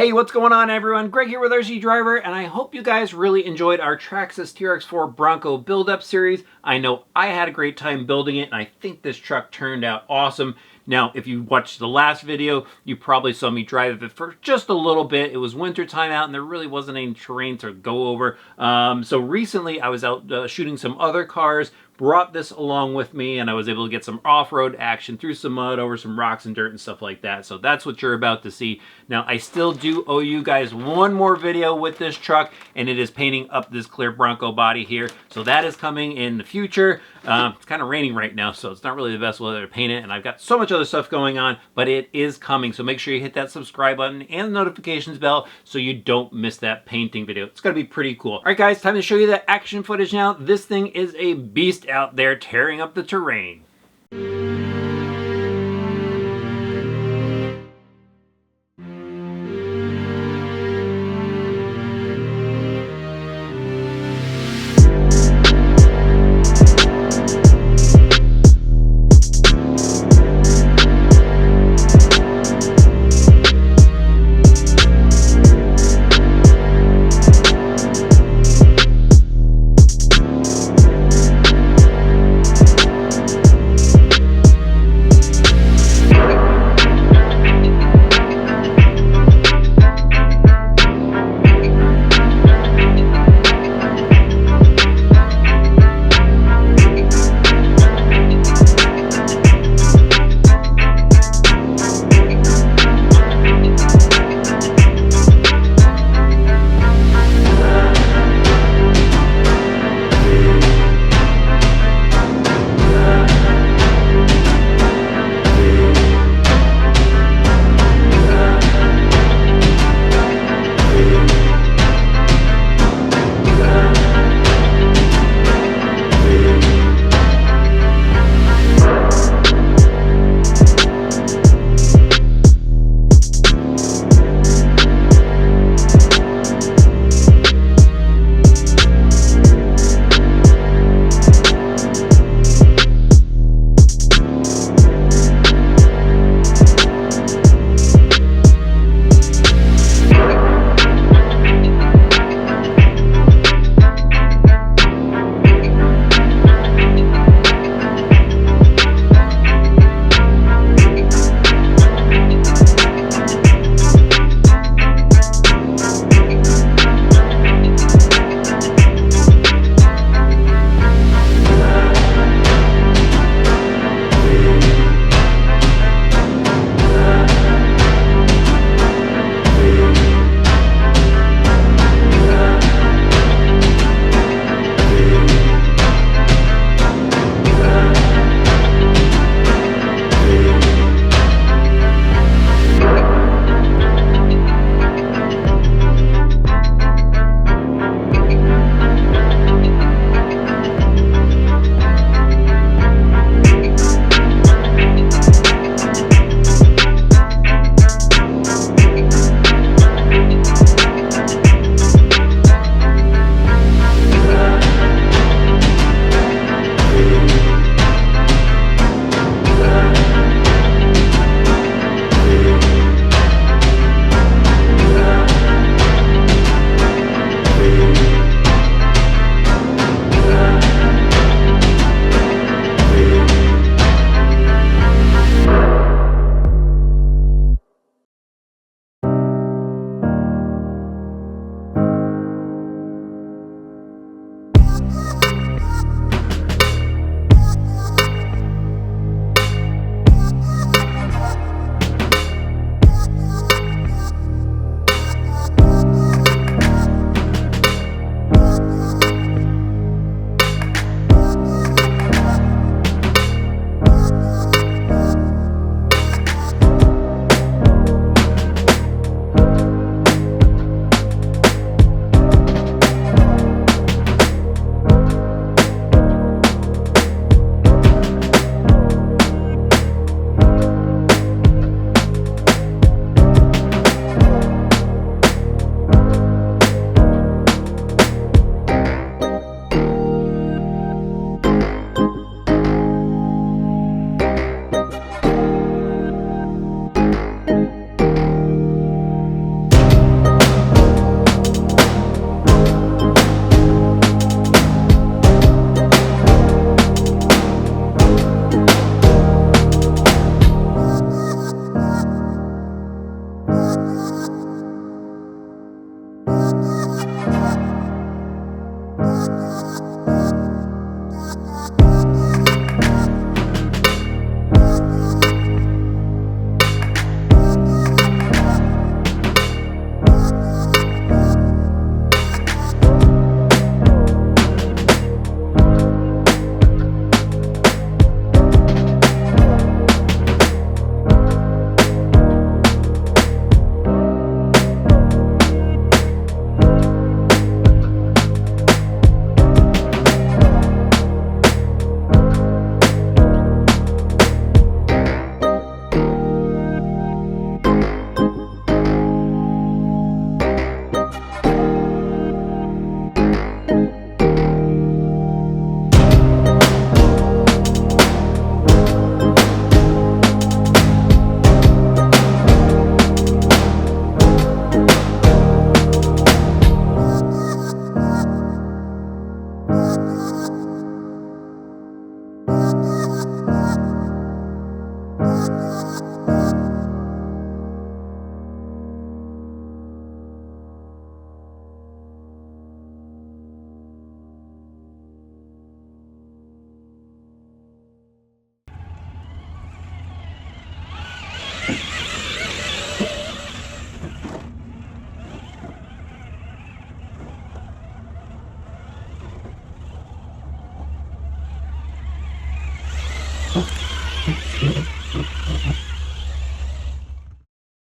Hey, what's going on everyone? Greg here with RC Driver, and I hope you guys really enjoyed our Traxxas TRX-4 Bronco build-up series. I know I had a great time building it, and I think this truck turned out awesome. Now, if you watched the last video, you probably saw me drive it for just a little bit. It was winter time out, and there really wasn't any terrain to go over. So recently, I was out shooting some other cars, brought this along with me, and I was able to get some off-road action through some mud, over some rocks and dirt and stuff like that. So that's what you're about to see. Now, I still do owe you guys one more video with this truck, and it is painting up this clear Bronco body here. So that is coming in the future. It's kind of raining right now, so it's not really the best weather to paint it, and I've got so much other stuff going on, but it is coming. So make sure you hit that subscribe button and the notifications bell so you don't miss that painting video. It's going to be pretty cool. All right, guys, time to show you the action footage now. This thing is a beast out there tearing up the terrain.